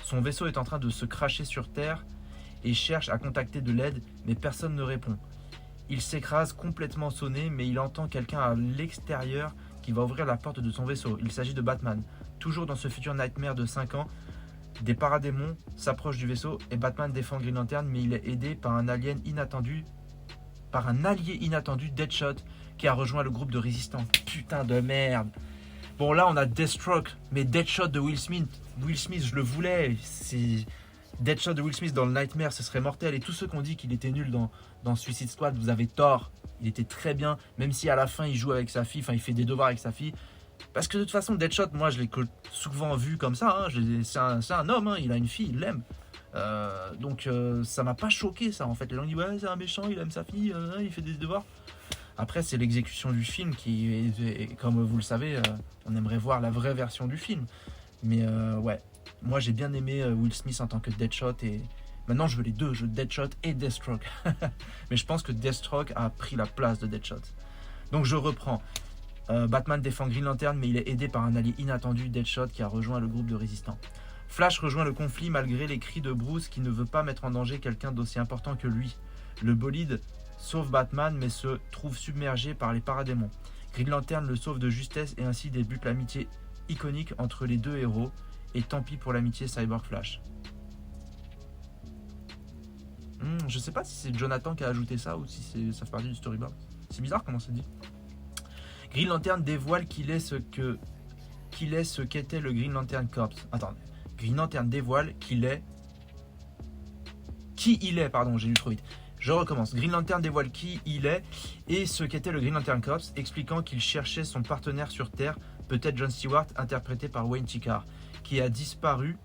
[SPEAKER 1] Son vaisseau est en train de se cracher sur Terre et cherche à contacter de l'aide, mais personne ne répond. Il s'écrase complètement sonné, mais il entend quelqu'un à l'extérieur qui va ouvrir la porte de son vaisseau. Il s'agit de Batman. Toujours dans ce futur Nightmare de 5 ans, des paradémons s'approchent du vaisseau et Batman défend Green Lantern, mais il est aidé par un allié inattendu, Deadshot, qui a rejoint le groupe de résistants. Putain de merde. Bon, là on a Deathstroke, mais Deadshot de Will Smith, je le voulais. C'est Deadshot de Will Smith dans le Nightmare, ce serait mortel. Et tous ceux qui ont dit qu'il était nul dans Suicide Squad, vous avez tort. Il était très bien, même si à la fin il joue avec sa fille, enfin il fait des devoirs avec sa fille. Parce que de toute façon, Deadshot, moi je l'ai souvent vu comme ça. C'est un homme, il a une fille, il l'aime. Donc ça m'a pas choqué ça en fait. Les gens disent ouais, c'est un méchant, il aime sa fille, il fait des devoirs. Après, c'est l'exécution du film qui est, comme vous le savez, on aimerait voir la vraie version du film. Mais ouais, moi j'ai bien aimé Will Smith en tant que Deadshot et maintenant je veux les deux, je veux Deadshot et Deathstroke. Mais je pense que Deathstroke a pris la place de Deadshot. Donc je reprends. Batman défend Green Lantern, mais il est aidé par un allié inattendu, Deadshot, qui a rejoint le groupe de résistants. Flash rejoint le conflit malgré les cris de Bruce qui ne veut pas mettre en danger quelqu'un d'aussi important que lui. Le bolide sauve Batman mais se trouve submergé par les paradémons. Green Lantern le sauve de justesse et ainsi débute l'amitié iconique entre les deux héros. Et tant pis pour l'amitié Cyborg-Flash. Je sais pas si c'est Jonathan qui a ajouté ça ou si ça fait partie du storyboard. C'est bizarre comment c'est dit. Green Lantern dévoile qu'il est ce qu'était le Green Lantern Corps. Attendez. Green Lantern dévoile qui il est, pardon, j'ai lu trop vite. Je recommence. Green Lantern dévoile qui il est et ce qu'était le Green Lantern Corps, expliquant qu'il cherchait son partenaire sur Terre, peut-être John Stewart, interprété par Wayne Chicar, qui a disparu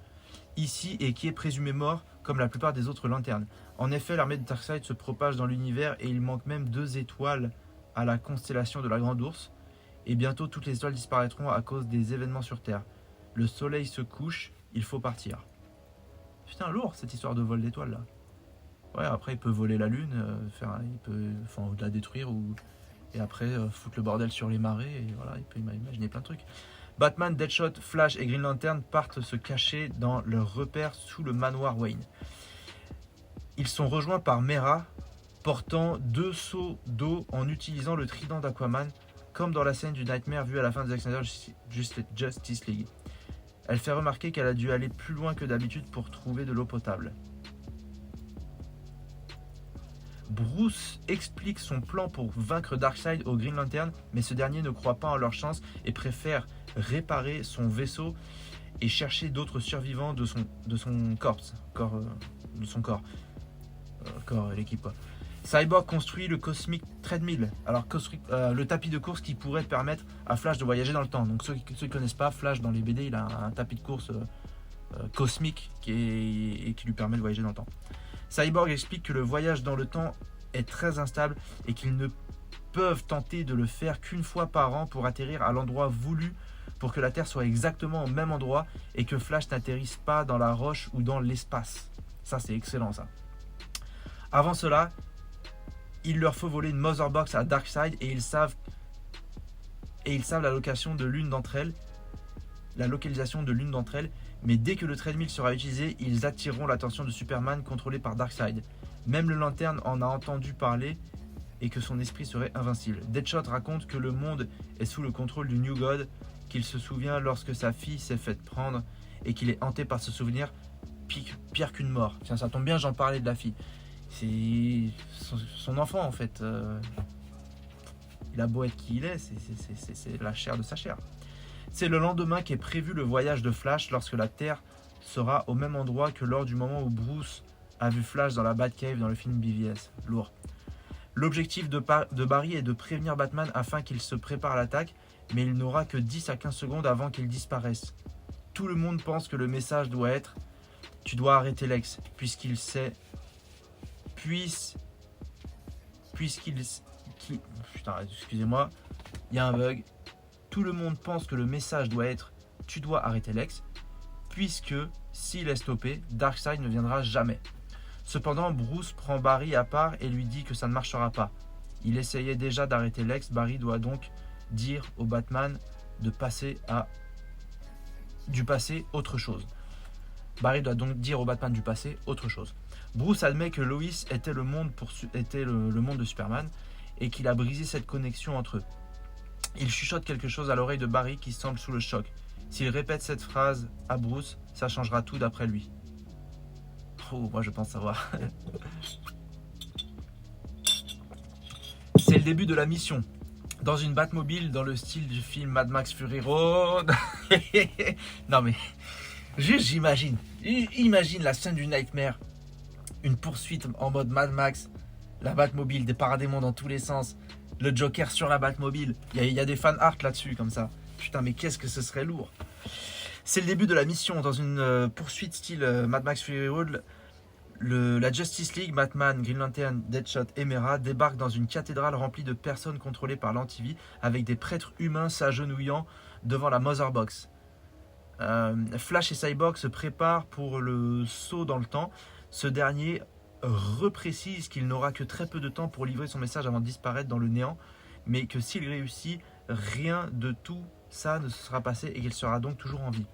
[SPEAKER 1] ici et qui est présumé mort comme la plupart des autres lanternes. En effet, l'armée de Darkseid se propage dans l'univers et il manque même 2 étoiles à la constellation de la Grande Ourse. Et bientôt toutes les étoiles disparaîtront à cause des événements sur Terre. Le soleil se couche, il faut partir. Putain, lourd cette histoire de vol d'étoiles là. Ouais, après il peut voler la lune, il peut la détruire et après foutre le bordel sur les marées et voilà, il peut imaginer plein de trucs. Batman, Deadshot, Flash et Green Lantern partent se cacher dans leur repère sous le manoir Wayne. Ils sont rejoints par Mera, portant 2 seaux d'eau en utilisant le trident d'Aquaman, comme dans la scène du Nightmare vue à la fin de Zack Snyder Justice League. Elle fait remarquer qu'elle a dû aller plus loin que d'habitude pour trouver de l'eau potable. Bruce explique son plan pour vaincre Darkseid au Green Lantern, mais ce dernier ne croit pas en leur chance et préfère réparer son vaisseau et chercher d'autres survivants de son corps, l'équipe quoi. Cyborg construit le Cosmic Treadmill, alors le tapis de course qui pourrait permettre à Flash de voyager dans le temps. Donc ceux qui ne connaissent pas, Flash dans les BD, il a un tapis de course cosmique qui lui permet de voyager dans le temps. Cyborg explique que le voyage dans le temps est très instable et qu'ils ne peuvent tenter de le faire qu'une fois par an pour atterrir à l'endroit voulu pour que la Terre soit exactement au même endroit et que Flash n'atterrisse pas dans la roche ou dans l'espace. Ça c'est excellent ça. Avant cela, Il leur faut voler une Mother Box à Darkseid et ils savent la localisation de l'une d'entre elles. Mais dès que le treadmill sera utilisé, ils attireront l'attention de Superman contrôlé par Darkseid. Même le Lanterne en a entendu parler et que son esprit serait invincible. Deadshot raconte que le monde est sous le contrôle du New God, qu'il se souvient lorsque sa fille s'est faite prendre et qu'il est hanté par ce souvenir pire qu'une mort. Tiens, ça tombe bien, j'en parlais de la fille. C'est son enfant en fait. Il a beau être qui il est, c'est la chair de sa chair. C'est le lendemain qu'est prévu le voyage de Flash lorsque la Terre sera au même endroit que lors du moment où Bruce a vu Flash dans la Batcave dans le film BVS. Lourd. L'objectif de Barry est de prévenir Batman afin qu'il se prépare à l'attaque, mais il n'aura que 10 à 15 secondes avant qu'il disparaisse. Tout le monde pense que le message doit être « Tu dois arrêter Lex », puisqu'il sait... Putain, excusez-moi, il y a un bug. Tout le monde pense que le message doit être « Tu dois arrêter Lex », puisque s'il est stoppé, Darkseid ne viendra jamais. Cependant, Bruce prend Barry à part et lui dit que ça ne marchera pas. Il essayait déjà d'arrêter Lex, Barry doit donc dire au Batman du passé autre chose. Bruce admet que Lois était le monde de Superman et qu'il a brisé cette connexion entre eux. Il chuchote quelque chose à l'oreille de Barry qui semble sous le choc. S'il répète cette phrase à Bruce, ça changera tout d'après lui. Oh, moi je pense savoir. C'est le début de la mission. Dans une Batmobile dans le style du film Mad Max Fury Road. Non mais, juste j'imagine. Imagine la scène du Nightmare. Une poursuite en mode Mad Max. La Batmobile, des paradémons dans tous les sens. Le Joker sur la Batmobile. Il y a des fan art là-dessus comme ça. Putain mais qu'est-ce que ce serait lourd. C'est le début de la mission. Dans une poursuite style Mad Max Fury Road. La Justice League, Batman, Green Lantern, Deadshot et Mera débarquent dans une cathédrale remplie de personnes contrôlées par l'antivie avec des prêtres humains s'agenouillant devant la Mother Box. Flash et Cyborg se préparent pour le saut dans le temps. Ce dernier reprécise qu'il n'aura que très peu de temps pour livrer son message avant de disparaître dans le néant, mais que s'il réussit, rien de tout ça ne se sera passé et qu'il sera donc toujours en vie.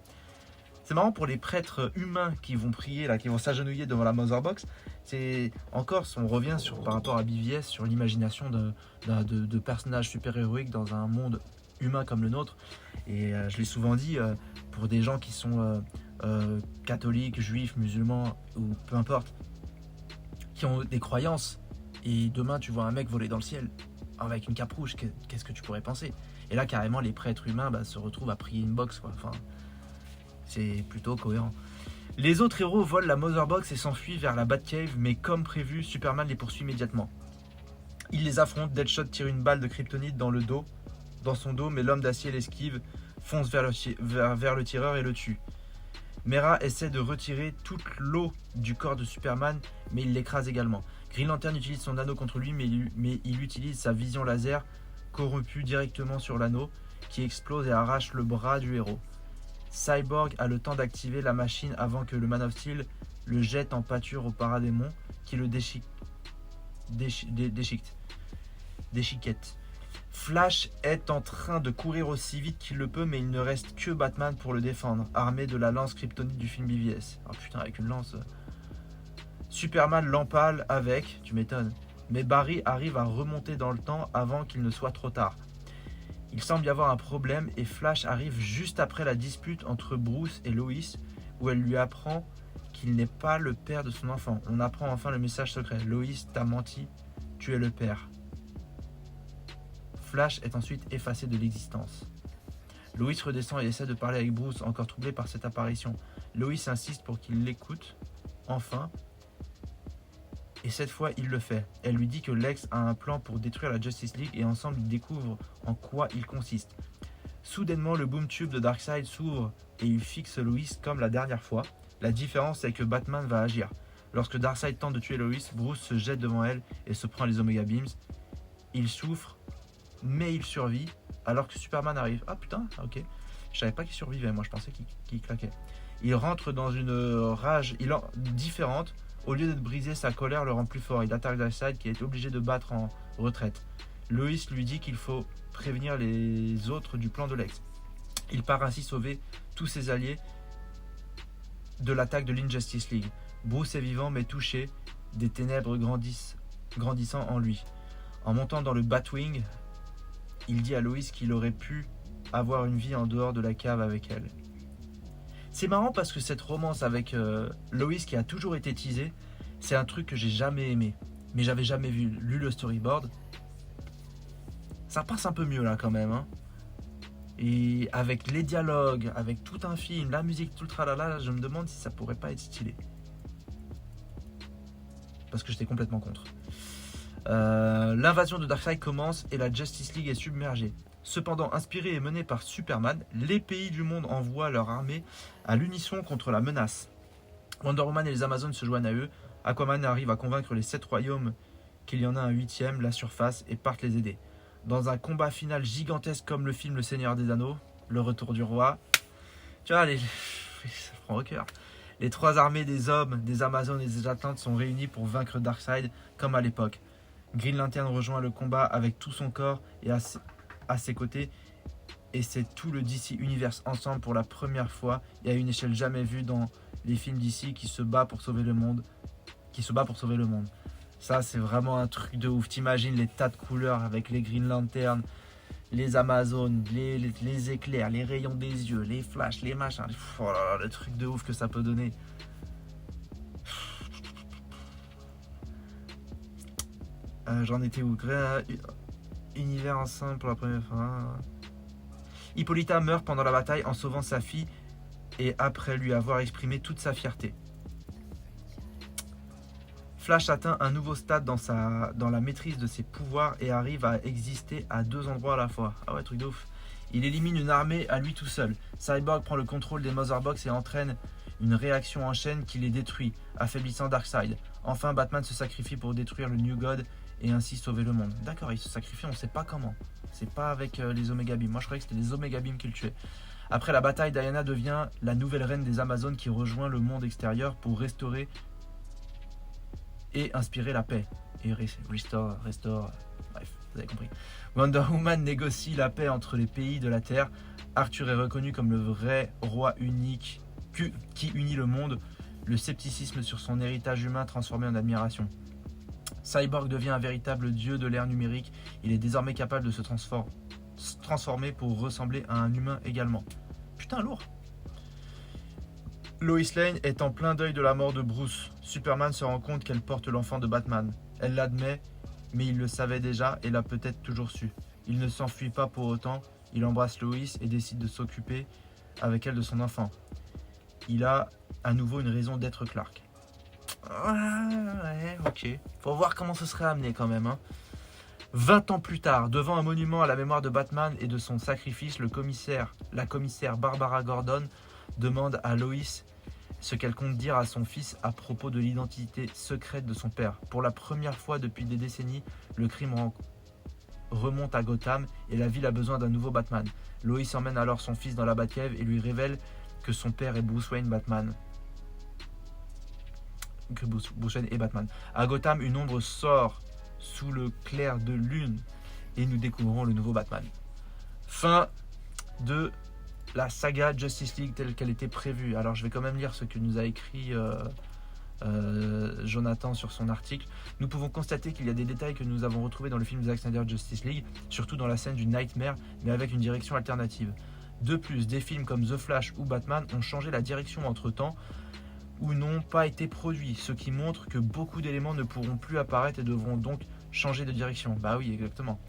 [SPEAKER 1] C'est marrant pour les prêtres humains qui vont prier, là, qui vont s'agenouiller devant la Mother Box. C'est encore, on revient par rapport à BVS, sur l'imagination de personnages super-héroïques dans un monde humain comme le nôtre. Et je l'ai souvent dit, pour des gens qui sont catholiques, juifs, musulmans, ou peu importe, qui ont des croyances, et demain tu vois un mec voler dans le ciel avec une cape rouge, qu'est-ce que tu pourrais penser? Et là, carrément, les prêtres humains se retrouvent à prier une box, quoi. Enfin, c'est plutôt cohérent. Les autres héros volent la Mother Box et s'enfuient vers la Batcave, mais comme prévu, Superman les poursuit immédiatement. Il les affronte, Deadshot tire une balle de kryptonite dans son dos, mais l'homme d'acier l'esquive, fonce vers le tireur et le tue. Mera essaie de retirer toute l'eau du corps de Superman, mais il l'écrase également. Green Lantern utilise son anneau contre lui, mais il utilise sa vision laser corrompue directement sur l'anneau, qui explose et arrache le bras du héros. Cyborg a le temps d'activer la machine avant que le Man of Steel le jette en pâture au paradémon qui le déchiquette. Flash est en train de courir aussi vite qu'il le peut, mais il ne reste que Batman pour le défendre, armé de la lance kryptonite du film BVS. Oh putain, avec une lance. Superman l'empale avec, tu m'étonnes, mais Barry arrive à remonter dans le temps avant qu'il ne soit trop tard. Il semble y avoir un problème et Flash arrive juste après la dispute entre Bruce et Lois, où elle lui apprend qu'il n'est pas le père de son enfant. On apprend enfin le message secret. Lois, t'as menti, tu es le père. Flash est ensuite effacé de l'existence. Lois redescend et essaie de parler avec Bruce, encore troublé par cette apparition. Lois insiste pour qu'il l'écoute, enfin, et cette fois il le fait. Elle lui dit que Lex a un plan pour détruire la Justice League et ensemble ils découvrent en quoi il consiste. Soudainement le boom tube de Darkseid s'ouvre et il fixe Lois comme la dernière fois. La différence c'est que Batman va agir. Lorsque Darkseid tente de tuer Lois, Bruce se jette devant elle et se prend les Omega Beams. Il souffre, mais il survit alors que Superman arrive. Ah putain, ok. Je savais pas qu'il survivait, moi je pensais qu'il claquait. Il rentre dans une rage différente Au lieu de briser, sa colère le rend plus fort. Il attaque Darkseid qui est obligé de battre en retraite. Lois lui dit qu'il faut prévenir les autres du plan de Lex. Il part ainsi sauver tous ses alliés de l'attaque de l'Injustice League. Bruce est vivant mais touché, des ténèbres grandissant en lui. En montant dans le Batwing, il dit à Lois qu'il aurait pu avoir une vie en dehors de la cave avec elle. C'est marrant parce que cette romance avec Lois qui a toujours été teasée, c'est un truc que j'ai jamais aimé, mais j'avais jamais lu le storyboard. Ça passe un peu mieux là quand même, hein. Et avec les dialogues, avec tout un film, la musique, tout le tralala, je me demande si ça pourrait pas être stylé. Parce que j'étais complètement contre. L'invasion de Darkseid commence et la Justice League est submergée. Cependant, inspirés et menés par Superman, les pays du monde envoient leur armée à l'unisson contre la menace. Wonder Woman et les Amazones se joignent à eux. Aquaman arrive à convaincre les 7 royaumes qu'il y en a un 8e, la surface, et partent les aider. Dans un combat final gigantesque comme le film Le Seigneur des Anneaux, le retour du roi, tu vois, ça prend au cœur. Les 3 armées des hommes, des Amazones et des Atlantes sont réunies pour vaincre Darkseid comme à l'époque. Green Lantern rejoint le combat avec tout son corps et à ses côtés, et c'est tout le DC Universe ensemble pour la première fois et à une échelle jamais vue dans les films DC qui se bat pour sauver le monde. Ça, c'est vraiment un truc de ouf. T'imagines les tas de couleurs avec les Green Lantern, les Amazones, les éclairs, les rayons des yeux, les flashs, les machins. Oh là là, le truc de ouf que ça peut donner. J'en étais où? Univers ensemble pour la première fois. Hippolyta meurt pendant la bataille en sauvant sa fille et après lui avoir exprimé toute sa fierté. Flash atteint un nouveau stade dans la maîtrise de ses pouvoirs et arrive à exister à 2 endroits à la fois. Ah ouais, truc de ouf. Il élimine une armée à lui tout seul. Cyborg prend le contrôle des Motherbox et entraîne une réaction en chaîne qui les détruit, affaiblissant Darkseid. Enfin, Batman se sacrifie pour détruire le New God et ainsi sauver le monde. D'accord, il se sacrifie, on ne sait pas comment. C'est pas avec les Omega Beam. Moi, je croyais que c'était les Omega Beam qui le tuaient. Après la bataille, Diana devient la nouvelle reine des Amazones qui rejoint le monde extérieur pour restaurer et inspirer la paix. Et restore, bref, vous avez compris. Wonder Woman négocie la paix entre les pays de la Terre. Arthur est reconnu comme le vrai roi unique qui unit le monde. Le scepticisme sur son héritage humain transformé en admiration. Cyborg devient un véritable dieu de l'ère numérique. Il est désormais capable de se transformer pour ressembler à un humain également. Putain, lourd. Lois Lane est en plein deuil de la mort de Bruce. Superman se rend compte qu'elle porte l'enfant de Batman. Elle l'admet, mais il le savait déjà et l'a peut-être toujours su. Il ne s'enfuit pas pour autant. Il embrasse Lois et décide de s'occuper avec elle de son enfant. Il a à nouveau une raison d'être Clark. Ouais, ok. Faut voir comment ce serait amené quand même. 20 ans plus tard, devant un monument à la mémoire de Batman et de son sacrifice, la commissaire Barbara Gordon demande à Lois ce qu'elle compte dire à son fils à propos de l'identité secrète de son père. Pour la première fois depuis des décennies, le crime remonte à Gotham et la ville a besoin d'un nouveau Batman. Lois emmène alors son fils dans la Batcave et lui révèle que son père est Bruce Wayne Batman. À Gotham, une ombre sort sous le clair de lune et nous découvrons le nouveau Batman. Fin de la saga Justice League telle qu'elle était prévue. Alors je vais quand même lire ce que nous a écrit Jonathan sur son article. Nous pouvons constater qu'il y a des détails que nous avons retrouvés dans le film de Zack Snyder Justice League, surtout dans la scène du Nightmare, mais avec une direction alternative. De plus, des films comme The Flash ou Batman ont changé la direction entre-temps ou n'ont pas été produits, ce qui montre que beaucoup d'éléments ne pourront plus apparaître et devront donc changer de direction. Bah oui, exactement.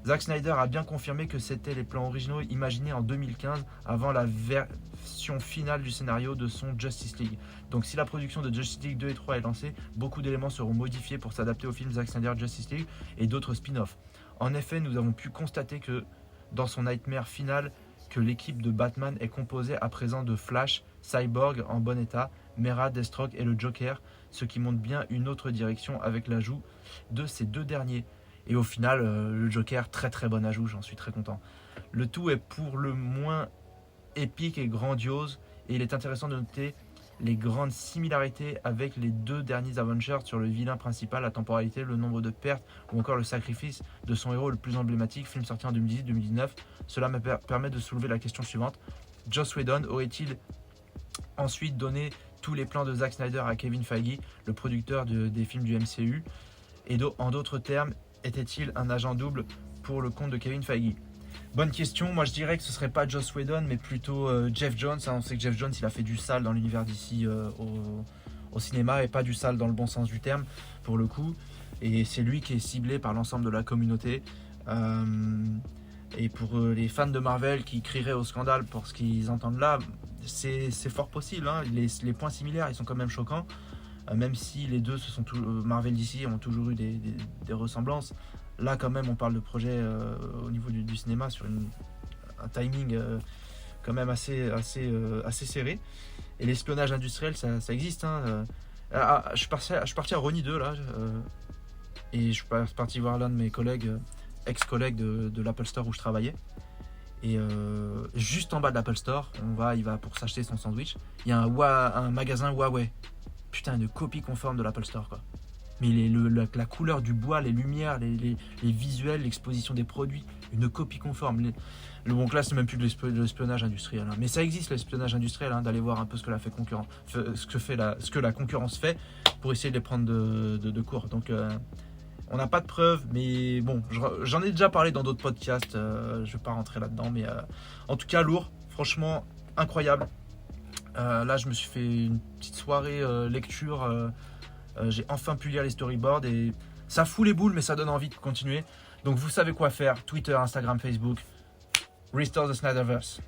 [SPEAKER 1] Zack Snyder a bien confirmé que c'était les plans originaux imaginés en 2015 avant la version finale du scénario de son Justice League. Donc si la production de Justice League 2 et 3 est lancée, beaucoup d'éléments seront modifiés pour s'adapter au film Zack Snyder Justice League et d'autres spin-offs. En effet, nous avons pu constater que dans son Nightmare final, que l'équipe de Batman est composée à présent de Flash, Cyborg en bon état, Mera, Deathstroke et le Joker, ce qui montre bien une autre direction avec l'ajout de ces 2 derniers. Et au final, le Joker, très très bon ajout, j'en suis très content. Le tout est pour le moins épique et grandiose, et il est intéressant de noter les grandes similarités avec les 2 derniers Avengers sur le vilain principal, la temporalité, le nombre de pertes ou encore le sacrifice de son héros le plus emblématique, film sorti en 2018-2019. Cela me permet de soulever la question suivante. Joss Whedon aurait-il ensuite donné tous les plans de Zack Snyder à Kevin Feige, le producteur des films du MCU, et en d'autres termes, était-il un agent double pour le compte de Kevin Feige? Bonne question, moi je dirais que ce serait pas Joss Whedon mais plutôt Jeff Jones. On sait que Jeff Jones il a fait du sale dans l'univers d'ici au cinéma, et pas du sale dans le bon sens du terme pour le coup, et c'est lui qui est ciblé par l'ensemble de la communauté. Et pour les fans de Marvel qui crieraient au scandale pour ce qu'ils entendent là, c'est fort possible, hein. Les points similaires ils sont quand même choquants, même si les deux Marvel d'ici ont toujours eu des ressemblances. Là quand même on parle de projet au niveau du cinéma sur un timing quand même assez serré, et l'espionnage industriel ça existe, hein. Je suis parti à Ronnie 2 là, et je suis parti voir l'un de mes collègues, ex-collègues de l'Apple Store où je travaillais, et juste en bas de l'Apple Store il va pour s'acheter son sandwich, il y a un magasin Huawei, putain, une copie conforme de l'Apple Store quoi. Mais la couleur du bois, les lumières, les visuels, l'exposition des produits, une copie conforme. Donc là, c'est même plus de l'espionnage industriel, hein. Mais ça existe l'espionnage industriel, hein, d'aller voir un peu ce que la concurrence fait pour essayer de les prendre de court. Donc on n'a pas de preuves, mais bon, j'en ai déjà parlé dans d'autres podcasts, je ne vais pas rentrer là-dedans, mais en tout cas lourd, franchement incroyable. Là, je me suis fait une petite soirée lecture. J'ai enfin pu lire les storyboards et ça fout les boules, mais ça donne envie de continuer. Donc vous savez quoi faire, Twitter, Instagram, Facebook, Restore the Snyderverse.